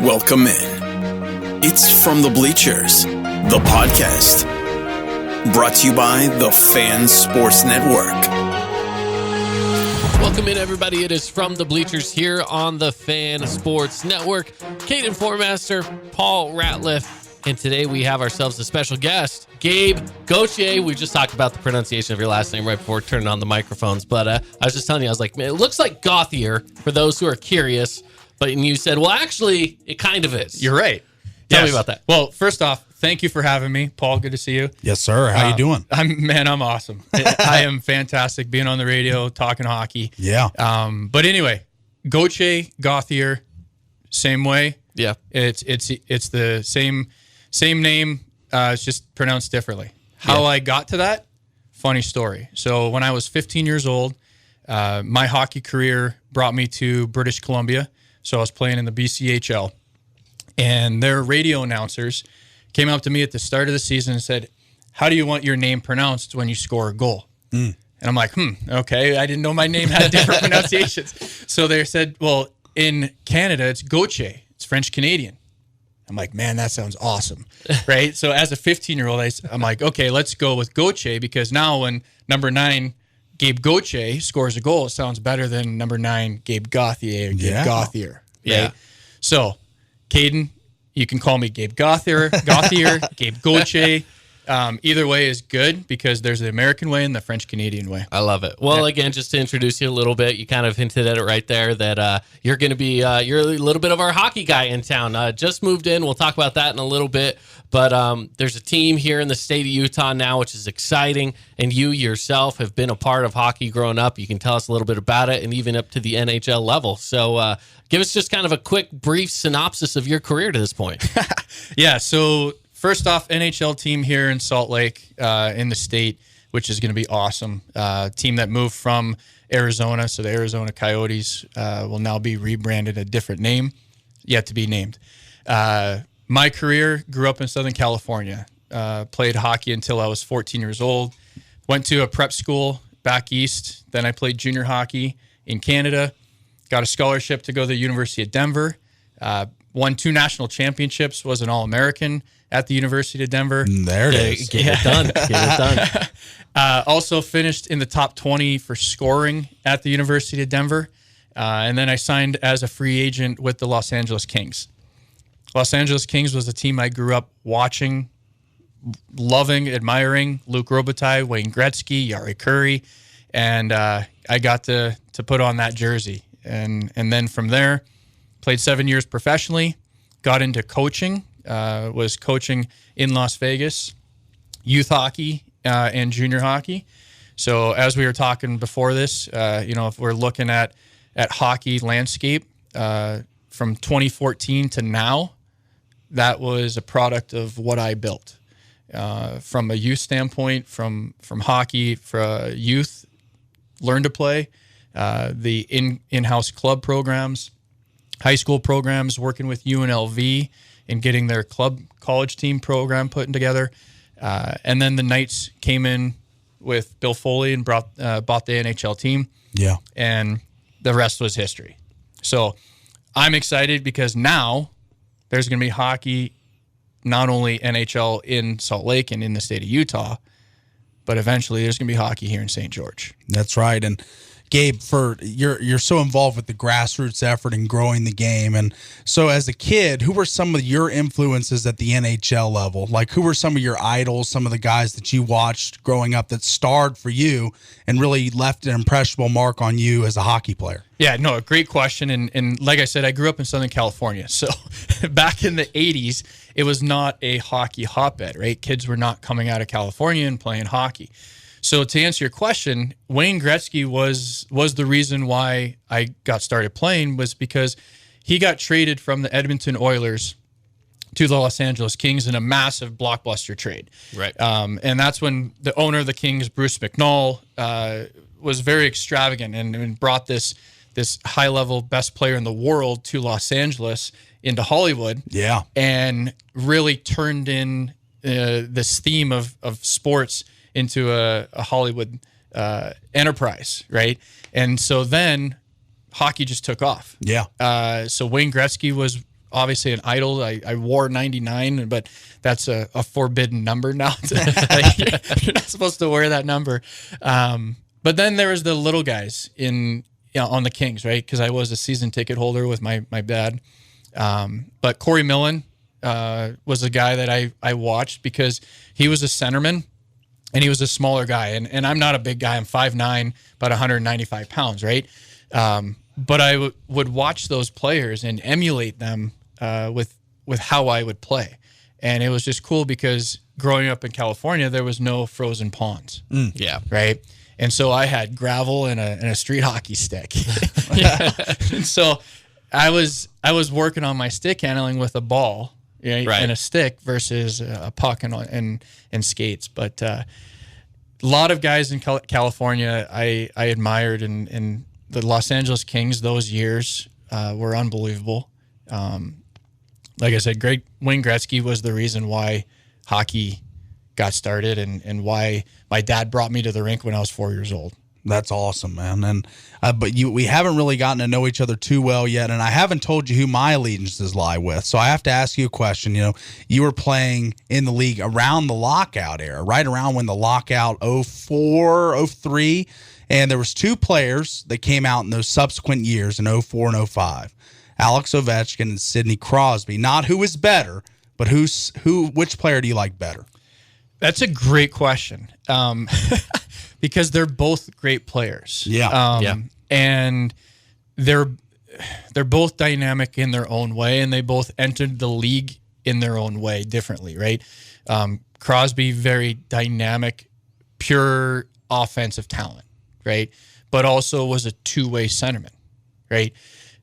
Welcome in. It's From the Bleachers, the podcast. Brought to you by the Fan Sports Network. Welcome in, everybody. It is From the Bleachers here on the Fan Sports Network. Kaden Formaster, Paul Ratliff, and today we have ourselves a special guest, Gabe Gauthier. We just talked about the pronunciation of your last name right before turning on the microphones, but I was just telling you, I was like, man, it looks like Gauthier for those who are curious, but and you said, well, actually, it kind of is. You're right. Tell me about that. Well, first off, thank you for having me, Paul. Good to see you. Yes, sir. How you doing? I'm awesome. I am fantastic being on the radio, talking hockey. Yeah. But anyway, Gauthier, same way. Yeah. It's the same name. It's just pronounced differently. How I got to that? Funny story. So when I was 15 years old, my hockey career brought me to British Columbia. So I was playing in the BCHL. And their radio announcers came up to me at the start of the season and said, how do you want your name pronounced when you score a goal? And I'm like, okay. I didn't know my name had different pronunciations. So they said, well, in Canada, it's Gauthier. It's French-Canadian. I'm like, man, that sounds awesome, right? So as a 15-year-old, I'm like, okay, let's go with Gauthier, because now when number 9, Gabe Gauthier, scores a goal, it sounds better than number 9, Gabe Gauthier or Gabe Gauthier, right? Yeah. So, Kaden, you can call me Gabe Gauthier, Gabe Gauthier. Either way is good, because there's the American way and the French-Canadian way. I love it. Well, again, just to introduce you a little bit, you kind of hinted at it right there that you're going to be, you're a little bit of our hockey guy in town. Just moved in. We'll talk about that in a little bit. But there's a team here in the state of Utah now, which is exciting. And you yourself have been a part of hockey growing up. You can tell us a little bit about it, and even up to the NHL level. So give us just kind of a quick, brief synopsis of your career to this point. Yeah, so first off, NHL team here in Salt Lake in the state, which is going to be awesome. Team that moved from Arizona, so the Arizona Coyotes will now be rebranded a different name, yet to be named. My career, grew up in Southern California. Played hockey until I was 14 years old. Went to a prep school back east. Then I played junior hockey in Canada. Got a scholarship to go to the University of Denver. Won 2 national championships. Was an All-American at the University of Denver. There it is. Get it done. Get it done. Also finished in the top 20 for scoring at the University of Denver. And then I signed as a free agent with the Los Angeles Kings. Los Angeles Kings was the team I grew up watching, loving, admiring. Luc Robitaille, Wayne Gretzky, Jari Kurri. And I got to put on that jersey. And then from there, played 7 years professionally, got into coaching, was coaching in Las Vegas, youth hockey and junior hockey. So as we were talking before this, if we're looking at hockey landscape from 2014 to now, that was a product of what I built. From a youth standpoint, from hockey, for youth, learn to play, the in-house club programs, high school programs, working with UNLV and getting their club college team program put together. And then the Knights came in with Bill Foley and bought the NHL team. Yeah. And the rest was history. So I'm excited because now there's going to be hockey, not only NHL in Salt Lake and in the state of Utah, but eventually there's going to be hockey here in St. George. That's right. And Gabe, you're so involved with the grassroots effort and growing the game. And so as a kid, who were some of your influences at the NHL level? Like, who were some of your idols, some of the guys that you watched growing up that starred for you and really left an impressionable mark on you as a hockey player? Yeah, no, a great question. And like I said, I grew up in Southern California. So back in the 80s, it was not a hockey hotbed, right? Kids were not coming out of California and playing hockey. So to answer your question, Wayne Gretzky was the reason why I got started playing, was because he got traded from the Edmonton Oilers to the Los Angeles Kings in a massive blockbuster trade. Right. And that's when the owner of the Kings, Bruce McNall, was very extravagant and brought this high-level best player in the world to Los Angeles into Hollywood. Yeah. And really turned in this theme of sports into a Hollywood enterprise, right? And so then hockey just took off. Yeah. So Wayne Gretzky was obviously an idol. I wore 99, but that's a forbidden number now. You're not supposed to wear that number. But then there was the little guys on the Kings, right? Because I was a season ticket holder with my dad. But Corey Millen was a guy that I watched because he was a centerman and he was a smaller guy. And I'm not a big guy. I'm 5'9", about 195 pounds, right? But I would watch those players and emulate them with how I would play. And it was just cool because growing up in California, there was no frozen ponds. Yeah. Right? And so I had gravel and a street hockey stick. And so I was working on my stick handling with a ball, right, and a stick versus a puck and skates. But a lot of guys in California I admired, and the Los Angeles Kings those years were unbelievable. Like I said, Wayne Gretzky was the reason why hockey got started and why my dad brought me to the rink when I was 4 years old. That's awesome, man. And but we haven't really gotten to know each other too well yet, and I haven't told you who my allegiances lie with. So I have to ask you a question. You know, you were playing in the league around the lockout era, right around when the lockout 04, 03, and there was two players that came out in those subsequent years in 04 and 05. Alex Ovechkin and Sidney Crosby. Not who is better, but which player do you like better? That's a great question. Because they're both great players. Yeah. And they're both dynamic in their own way, and they both entered the league in their own way differently, right? Crosby, very dynamic, pure offensive talent, right? But also was a two-way centerman, right?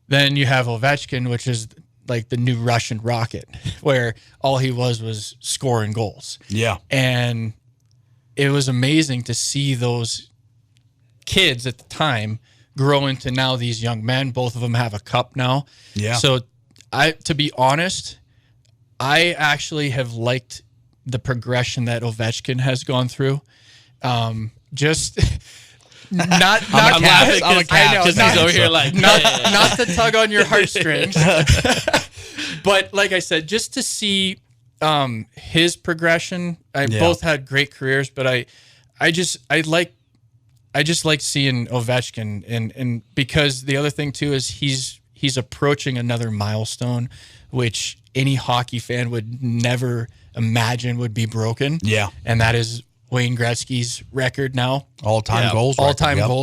Then you have Ovechkin, which is like the new Russian rocket, where all he was scoring goals. Yeah. And it was amazing to see those kids at the time grow into now these young men. Both of them have a cup now. Yeah. So to be honest, I actually have liked the progression that Ovechkin has gone through. Just not I'm laughing because he's over here like not to tug on your heartstrings, but like I said, just to see his progression. Both had great careers, but I just like seeing Ovechkin, and because the other thing too is he's approaching another milestone, which any hockey fan would never imagine would be broken. Yeah. And that is Wayne Gretzky's record now. All-time goals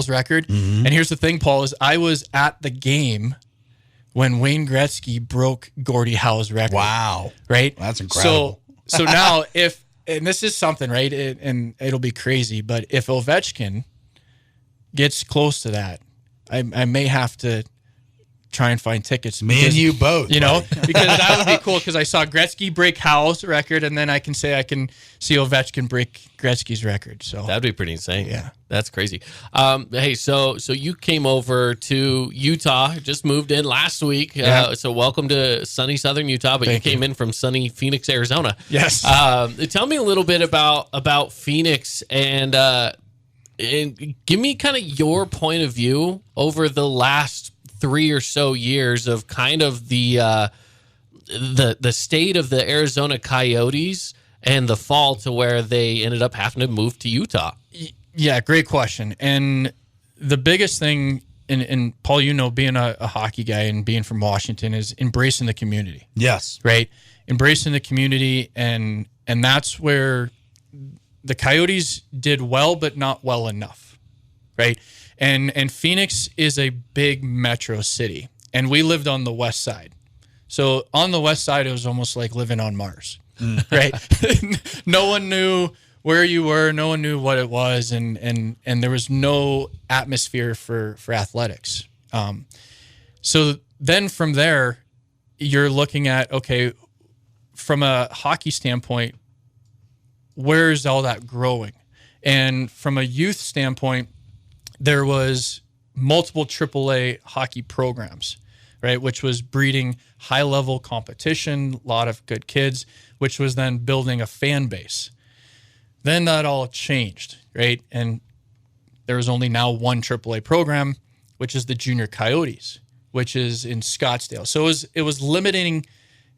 record. Mm-hmm. And here's the thing, Paul, is I was at the game when Wayne Gretzky broke Gordie Howe's record. Wow. Right? That's incredible. So now and this is something, right? And it'll be crazy, but if Ovechkin gets close to that, I may have to try and find tickets. Me and you both. You know, because that would be cool, because I saw Gretzky break Howe's record, and then I can say I can see Ovechkin break Gretzky's record. So that'd be pretty insane. Yeah. That's crazy. Hey, so you came over to Utah, just moved in last week. Yeah. So welcome to sunny Southern Utah, but Thank you came you. in from sunny Phoenix, Arizona. Yes. Tell me a little bit about Phoenix and give me kind of your point of view over the last 3 or so years of kind of the state of the Arizona Coyotes and the fall to where they ended up having to move to Utah. Yeah, great question. And the biggest thing, and Paul, you know, being a hockey guy and being from Washington, is embracing the community. Yes. Right? Embracing the community, and that's where the Coyotes did well, but not well enough. Right? And Phoenix is a big metro city, and we lived on the west side. So on the west side, it was almost like living on Mars, right? No one knew where you were, no one knew what it was, and there was no atmosphere for athletics. So then from there, you're looking at, okay, from a hockey standpoint, where's all that growing? And from a youth standpoint, there was multiple AAA hockey programs, right, which was breeding high-level competition, a lot of good kids, which was then building a fan base. Then that all changed, right? And there was only now one AAA program, which is the Junior Coyotes. which is in Scottsdale. So it was limiting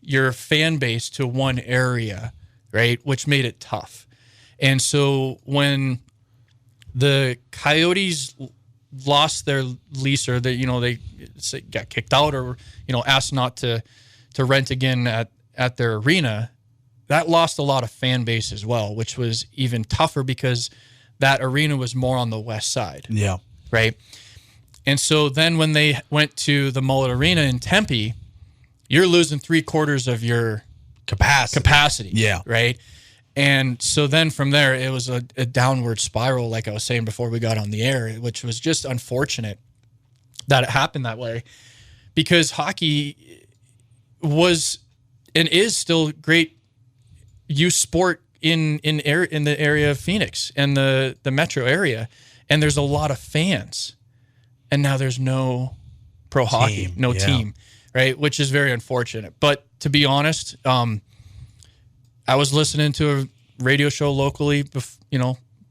your fan base to one area, right? Which made it tough. And so when the Coyotes lost their lease, or they got kicked out, or asked not to rent again at their arena, that lost a lot of fan base as well, which was even tougher because that arena was more on the west side. Yeah. Right. And so then when they went to the Mullet Arena in Tempe, you're losing 3/4 of your capacity. Yeah. Right. And so then from there, it was a downward spiral, like I was saying before we got on the air, which was just unfortunate that it happened that way, because hockey was and is still great youth sport in the area of Phoenix and the metro area. And there's a lot of fans. And now there's no pro hockey, no team, right? Which is very unfortunate. But to be honest, I was listening to a radio show locally,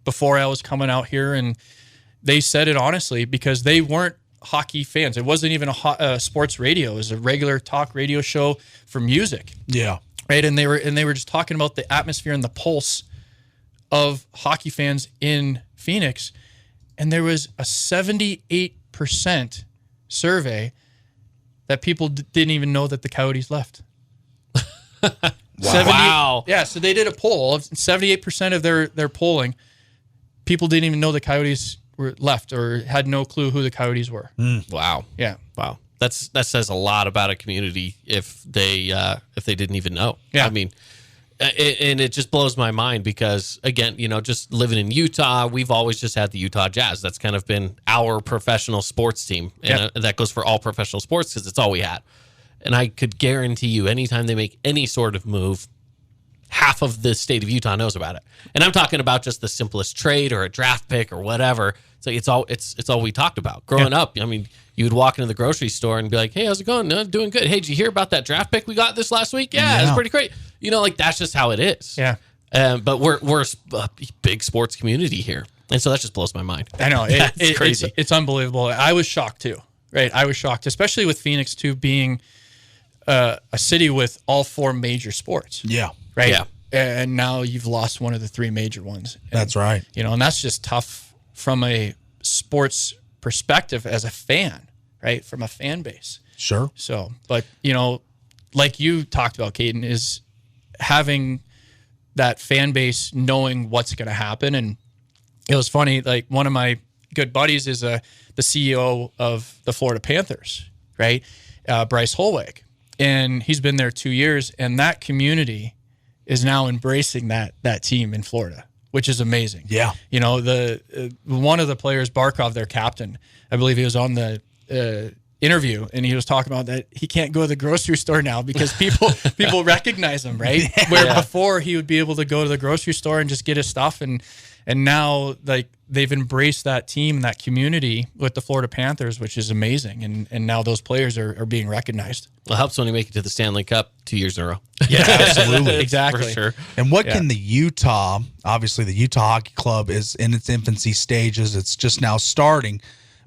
before I was coming out here, and they said it honestly because they weren't hockey fans. It wasn't even a sports radio; it was a regular talk radio show for music. Yeah, right. And they were just talking about the atmosphere and the pulse of hockey fans in Phoenix, and there was a 78% survey that people didn't even know that the Coyotes left. Wow. Yeah, so they did a poll of 78% of their polling. People didn't even know the Coyotes were left or had no clue who the Coyotes were. Wow. Yeah. Wow. That says a lot about a community if they didn't even know. Yeah. I mean, and it just blows my mind because, again, just living in Utah, we've always just had the Utah Jazz. That's kind of been our professional sports team. And that goes for all professional sports because it's all we had. And I could guarantee you, anytime they make any sort of move, half of the state of Utah knows about it. And I'm talking about just the simplest trade or a draft pick or whatever. So it's all we talked about growing up. I mean, you would walk into the grocery store and be like, "Hey, how's it going? No, doing good. Hey, did you hear about that draft pick we got this last week? Yeah, it's pretty great." That's just how it is. Yeah. But we're a big sports community here, and so that just blows my mind. I know It's crazy. It's unbelievable. I was shocked too. Right, I was shocked, especially with Phoenix too being a city with all 4 major sports. Yeah. Right. Yeah. And now you've lost one of the 3 major ones. That's right. And that's just tough from a sports perspective as a fan, right? From a fan base. Sure. So, but, like you talked about, Kaden, is having that fan base knowing what's going to happen. And it was funny, like one of my good buddies is the CEO of the Florida Panthers, right? Bryce Holweg. And he's been there 2 years, and that community is now embracing that team in Florida, which is amazing. Yeah. The one of the players, Barkov, their captain, I believe he was on the interview, and he was talking about that he can't go to the grocery store now because people recognize him, right? Where before he would be able to go to the grocery store and just get his stuff, and now like they've embraced that team, that community with the Florida Panthers, which is amazing, and now those players are being recognized. Well, it helps when you make it to the Stanley Cup 2 years in a row. Yeah, absolutely, exactly, for sure. And what can the Utah Hockey Club is in its infancy stages. It's just now starting.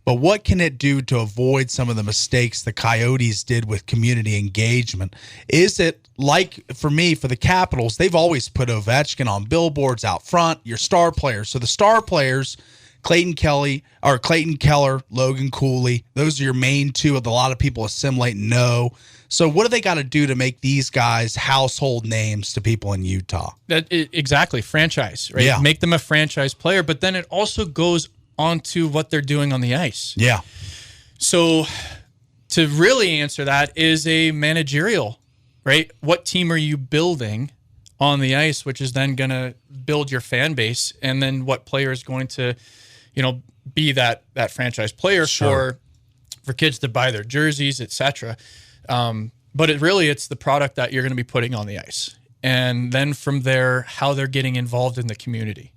But what can it do to avoid some of the mistakes the Coyotes did with community engagement? Is it like, for me, for the Capitals, they've always put Ovechkin on billboards out front, your star players. So the star players, Clayton Keller, Logan Cooley, those are your main two that a lot of people assimilate and know. So what do they got to do to make these guys household names to people in Utah? Exactly, franchise, right? Yeah. Make them a franchise player, but then it also goes onto what they're doing on the ice. Yeah. So to really answer that is a managerial, right? What team are you building on the ice, which is then going to build your fan base, and then what player is going to, be that franchise player for kids to buy their jerseys, etc. But it's the product that you're going to be putting on the ice, and then from there, how they're getting involved in the community,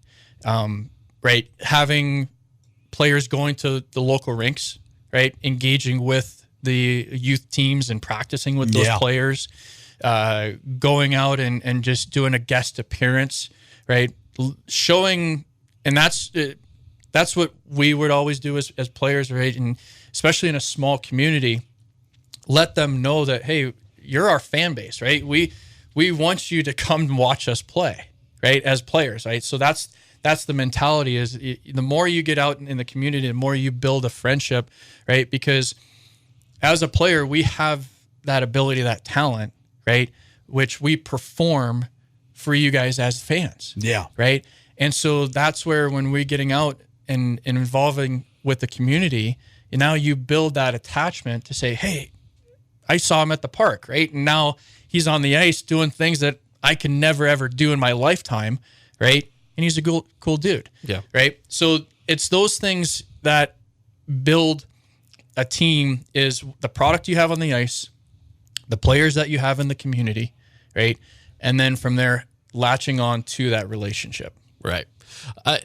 right? Having players going to the local rinks, right? Engaging with the youth teams and practicing with those players, going out and just doing a guest appearance, right? Showing, and that's what we would always do as players, right? And especially in a small community, let them know that, hey, you're our fan base, right? We want you to come and watch us play, right? As players, right? So that's the mentality is the more you get out in the community, the more you build a friendship, right? Because as a player, we have that ability, that talent, right? Which we perform for you guys as fans. Yeah. Right. And so that's where when we're getting out and involving with the community, and now you build that attachment to say, hey, I saw him at the park, right? And now he's on the ice doing things that I can never, ever do in my lifetime, right? And he's a cool dude. Yeah. Right. So it's those things that build a team is the product you have on the ice, the players that you have in the community, right? And then from there, latching on to that relationship. Right.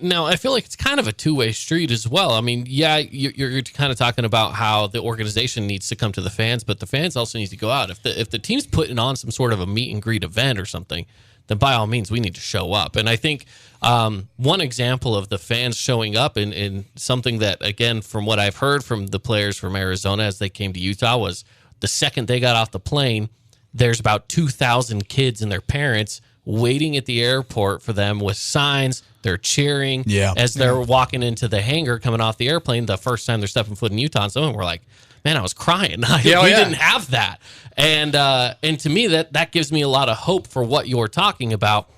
Now, I feel like it's kind of a two-way street as well. I mean, yeah, you're kind of talking about how the organization needs to come to the fans, but the fans also need to go out. If the team's putting on some sort of a meet and greet event or something, then by all means, we need to show up. And I think one example of the fans showing up in something that, again, from what I've heard from the players from Arizona as they came to Utah was the second they got off the plane, there's about 2,000 kids and their parents waiting at the airport for them with signs. They're cheering as they're walking into the hangar coming off the airplane the first time they're stepping foot in Utah. And some of them were like, man, I was crying. We didn't have that. And to me, that gives me a lot of hope for what you're talking about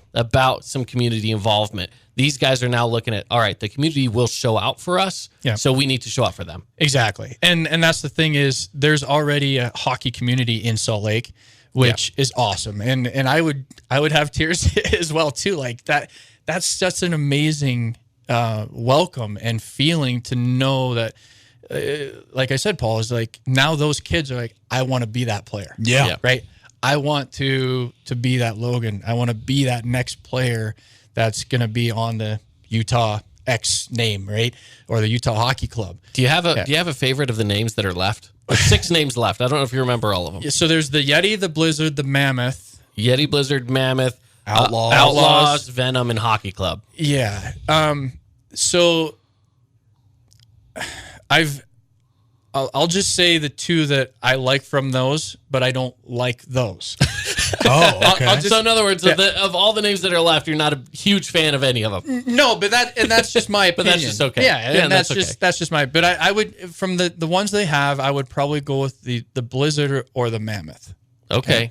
some community involvement. These guys are now looking at, all right, the community will show out for us, so we need to show out for them. Exactly. And that's the thing is there's already a hockey community in Salt Lake, which is awesome. And I would have tears as well too. Like that's such an amazing welcome and feeling to know that like I said, Paul, is like now those kids are like, I want to be that player. Yeah. Right. I want to be that Logan. I want to be that next player that's going to be on the Utah X name, right? Or the Utah Hockey Club. Do you have a favorite of the names that are left? There's 6 names left. I don't know if you remember all of them. So there's the Yeti, the Blizzard, the Mammoth. Yeti, Blizzard, Mammoth, Outlaws, Venom, and Hockey Club. Yeah. So I'll just say the 2 that I like from those, but I don't like those. Oh, okay. So in other words, of all the names that are left, you're not a huge fan of any of them. No, but that's just my opinion. But that's just okay. Yeah, and that's okay. just my. But I would from the ones they have, I would probably go with the Blizzard or the Mammoth. Okay.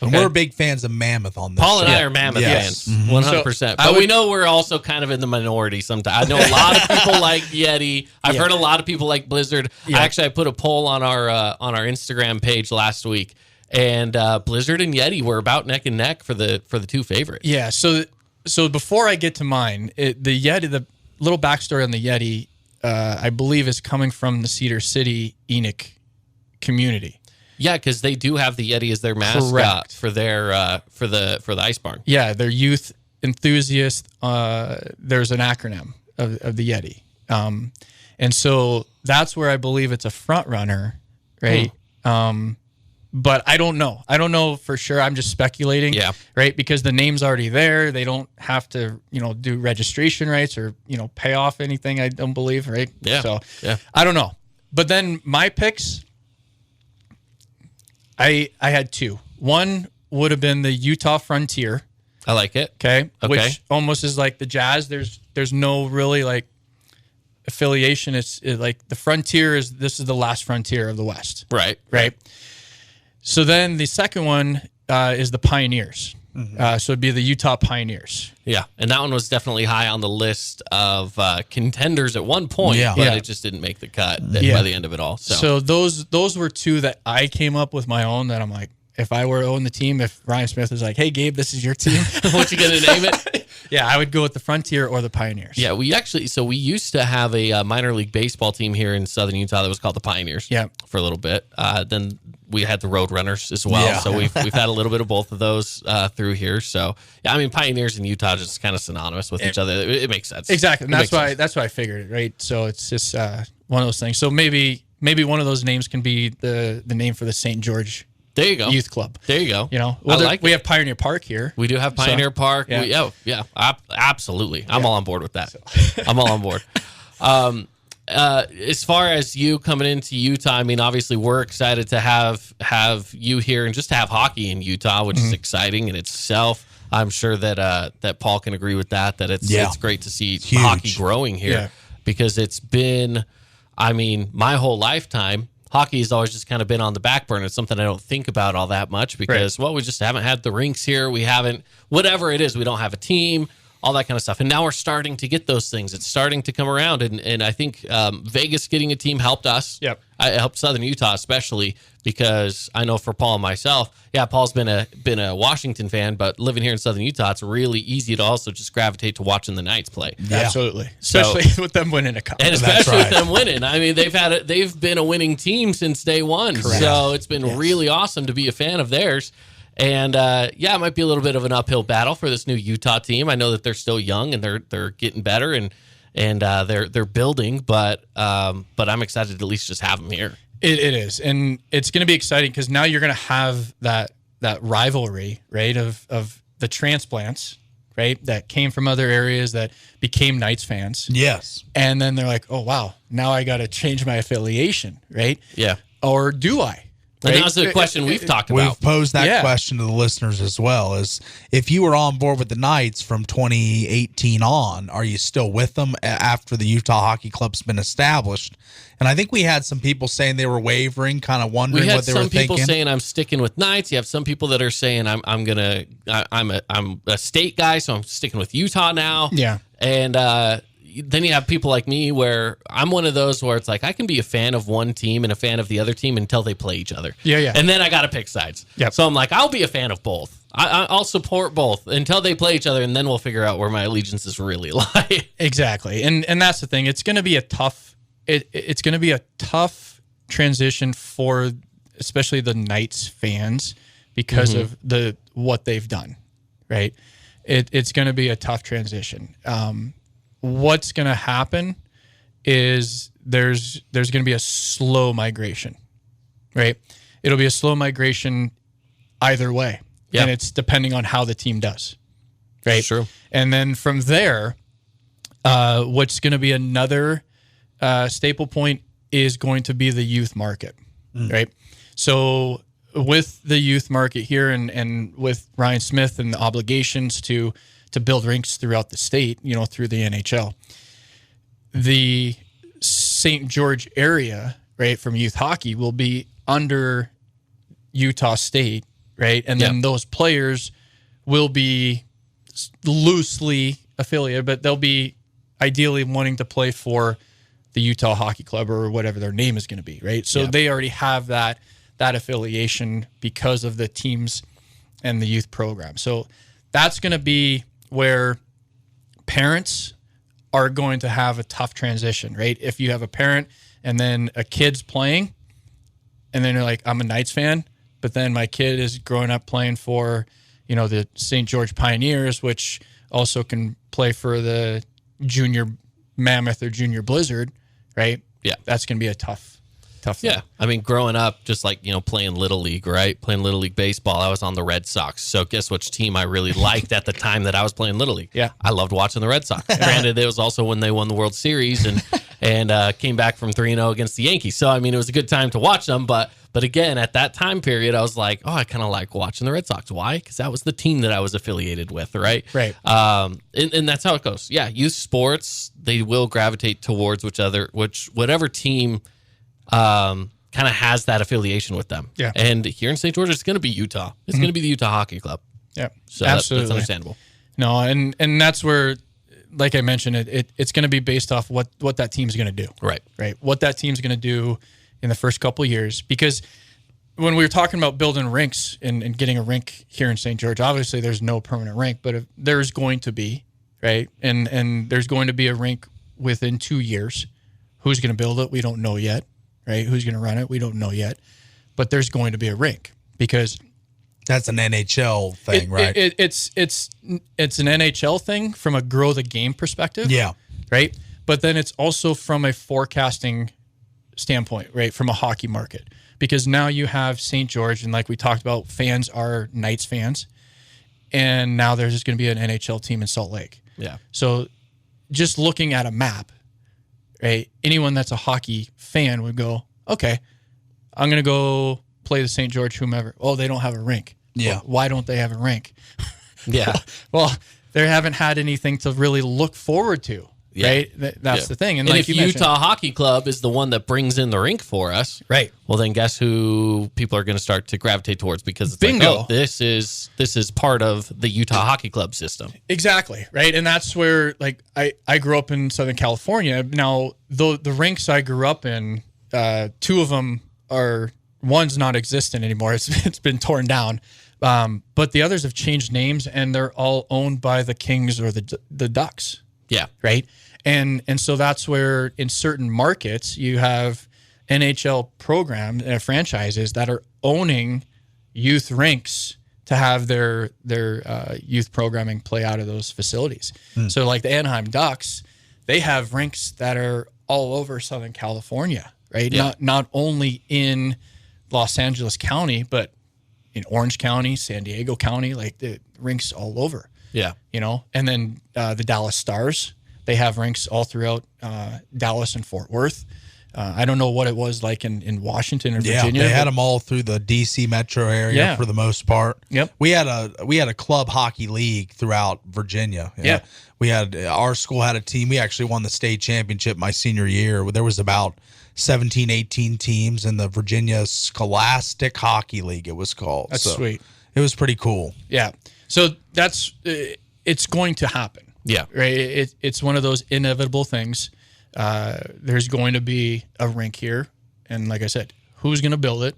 And we're big fans of Mammoth on this. Paul and I are Mammoth fans, 100%. But we know we're also kind of in the minority sometimes. I know a lot of people like Yeti. I've heard a lot of people like Blizzard. I put a poll on our Instagram page last week, and Blizzard and Yeti were about neck and neck for the 2 favorites. Yeah. So before I get to mine, the Yeti, the little backstory on the Yeti, I believe is coming from the Cedar City Enoch community. Yeah, because they do have the Yeti as their mascot for their for the Ice Barn. Yeah, their youth enthusiast. There's an acronym of the Yeti, and so that's where I believe it's a front runner, right? But I don't know. I don't know for sure. I'm just speculating. Yeah. Right. Because the name's already there. They don't have to, do registration rights or pay off anything. I don't believe. Right. Yeah. So I don't know. But then my picks. I had 2. One would have been the Utah Frontier. I like it. Okay. Which almost is like the Jazz. There's no really like affiliation. It's like the Frontier this is the last frontier of the West. Right. So then the second one is the Pioneers. So it'd be the Utah Pioneers. Yeah, and that one was definitely high on the list of contenders at one point, but it just didn't make the cut by the end of it all. So those were 2 that I came up with my own that I'm like, if I were to own the team, if Ryan Smith was like, hey, Gabe, this is your team. What you going to name it? Yeah, I would go with the Frontier or the Pioneers. Yeah, we used to have a minor league baseball team here in Southern Utah that was called the Pioneers for a little bit. Then we had the Roadrunners as well. Yeah. So we've had a little bit of both of those through here. So, yeah, I mean, Pioneers and Utah just kind of synonymous with each other. It makes sense. Exactly. And that's why I figured it, right? So it's just one of those things. So maybe one of those names can be the name for the St. George There you go. Youth Club. There you go. We have Pioneer Park here. We do have Pioneer Park. Absolutely. I'm all on board with that. I'm all on board. as far as you coming into Utah, I mean, obviously we're excited to have you here and just to have hockey in Utah, which is exciting in itself. I'm sure that Paul can agree with that it's great to see hockey growing here because it's been, I mean, my whole lifetime, hockey has always just kind of been on the back burner. It's something I don't think about all that much because, well, we just haven't had the rinks here. We haven't, whatever it is, we don't have a team, all that kind of stuff. And now we're starting to get those things. It's starting to come around. And I think Vegas getting a team helped us. Yep. It helped Southern Utah especially because I know for Paul and myself, Paul's been a Washington fan, but living here in Southern Utah, it's really easy to also just gravitate to watching the Knights play. Yeah. Absolutely. Especially with them winning a cup. And especially with them winning. I mean, they've been a winning team since day one. Correct. So it's been really awesome to be a fan of theirs. And it might be a little bit of an uphill battle for this new Utah team. I know that they're still young and they're getting better and they're building, but I'm excited to at least just have them here. It is, and it's going to be exciting because now you're going to have that rivalry, right, of the transplants, right, that came from other areas that became Knights fans. Yes, and then they're like, oh wow, now I got to change my affiliation, right? Yeah, or do I? Right? And that's the question we've talked about. We've posed that question to the listeners as well. Is if you were on board with the Knights from 2018 on, are you still with them after the Utah Hockey Club's been established? And I think we had some people saying they were wavering, kind of wondering what they were thinking. We had some people saying I'm sticking with Knights. You have some people that are saying I'm a state guy, so I'm sticking with Utah now. Yeah, and then you have people like me where I'm one of those where it's like I can be a fan of one team and a fan of the other team until they play each other. Yeah. And then I got to pick sides. Yep. So I'm like, I'll be a fan of both. I'll support both until they play each other, and then we'll figure out where my allegiances really lie. Exactly. And that's the thing. It's going to be a tough it's going to be a tough transition for especially the Knights fans because of what they've done, right? It's going to be a tough transition. What's going to happen is there's going to be a slow migration, right? It'll be a slow migration either way. Yep. And it's depending on how the team does, right? Sure. And then from there, what's going to be another staple point is going to be the youth market, right? So with the youth market here and with Ryan Smith and the obligations to build rinks throughout the state, through the NHL. The St. George area, right, from youth hockey will be under Utah State, right? And then those players will be loosely affiliated, but they'll be ideally wanting to play for the Utah Hockey Club or whatever their name is going to be, right? So they already have that affiliation because of the teams and the youth program. So that's going to be where parents are going to have a tough transition, right? If you have a parent and then a kid's playing and then you're like, I'm a Knights fan, but then my kid is growing up playing for, the St. George Pioneers, which also can play for the Junior Mammoth or Junior Blizzard, right? Yeah. That's going to be a tough thing. Yeah. I mean, growing up, just like, playing Little League, right? Playing Little League baseball, I was on the Red Sox. So guess which team I really liked at the time that I was playing Little League? Yeah. I loved watching the Red Sox. Granted, it was also when they won the World Series and came back from 3-0 against the Yankees. So, I mean, it was a good time to watch them. But again, at that time period, I was like, I kind of like watching the Red Sox. Why? Because that was the team that I was affiliated with, right? Right. And that's how it goes. Yeah, youth sports, they will gravitate towards whatever team kind of has that affiliation with them. Yeah. And here in St. George, it's going to be Utah. It's going to be the Utah Hockey Club. Yeah. So absolutely. That's understandable. No, and that's where, like I mentioned, it's going to be based off what that team's going to do. Right. Right. What that team's going to do in the first couple of years. Because when we were talking about building rinks and getting a rink here in St. George, obviously there's no permanent rink, but if there's going to be, right? And there's going to be a rink within 2 years. Who's going to build it? We don't know yet. Right? Who's going to run it? We don't know yet. But there's going to be a rink because that's an NHL thing, right? It's an NHL thing from a grow the game perspective. Yeah. Right? But then it's also from a forecasting standpoint, right? From a hockey market. Because now you have St. George, and like we talked about, fans are Knights fans. And now there's just going to be an NHL team in Salt Lake. Yeah. So just looking at a map, right? Anyone that's a hockey fan would go, okay, I'm going to go play the St. George whomever. Oh, they don't have a rink. Yeah. Well, why don't they have a rink? Yeah. Well, they haven't had anything to really look forward to. Yeah. Right? That's the thing. And like if you mentioned, Utah Hockey Club is the one that brings in the rink for us, right? Well, then guess who people are going to start to gravitate towards, because it's Bingo. like, oh, this is part of the Utah Hockey Club system. Exactly, right? And that's where, like, I grew up in Southern California. Now, the rinks I grew up in, two of them one's not existent anymore. It's been torn down. But the others have changed names, and they're all owned by the Kings or the Ducks. Yeah. Right. And so that's where in certain markets you have NHL programs and franchises that are owning youth rinks to have their youth programming play out of those facilities. So like the Anaheim Ducks, they have rinks that are all over Southern California, right? Yeah. Not only in Los Angeles County, but in Orange County, San Diego County, like the rinks all over. Yeah. And then the Dallas Stars, they have rinks all throughout Dallas and Fort Worth. I don't know what it was like in Washington or Virginia. Yeah, they had them all through the DC metro area for the most part. Yep. We had a club hockey league throughout Virginia. Yeah. We had our school had a team. We actually won the state championship my senior year. There was about 17, 18 teams in the Virginia Scholastic Hockey League, it was called. That's sweet. It was pretty cool. Yeah. So that's it's going to happen. Yeah. Right. It's one of those inevitable things. There's going to be a rink here, and like I said, who's going to build it,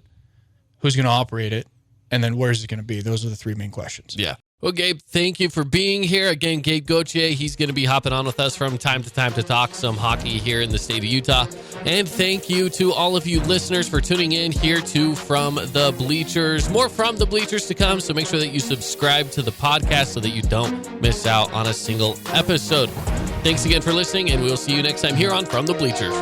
who's going to operate it, and then where's it going to be? Those are the three main questions. Yeah. Well, Gabe, thank you for being here. Again, Gabe Gauthier, he's going to be hopping on with us from time to time to talk some hockey here in the state of Utah. And thank you to all of you listeners for tuning in here to From the Bleachers. More From the Bleachers to come, so make sure that you subscribe to the podcast so that you don't miss out on a single episode. Thanks again for listening, and we'll see you next time here on From the Bleachers.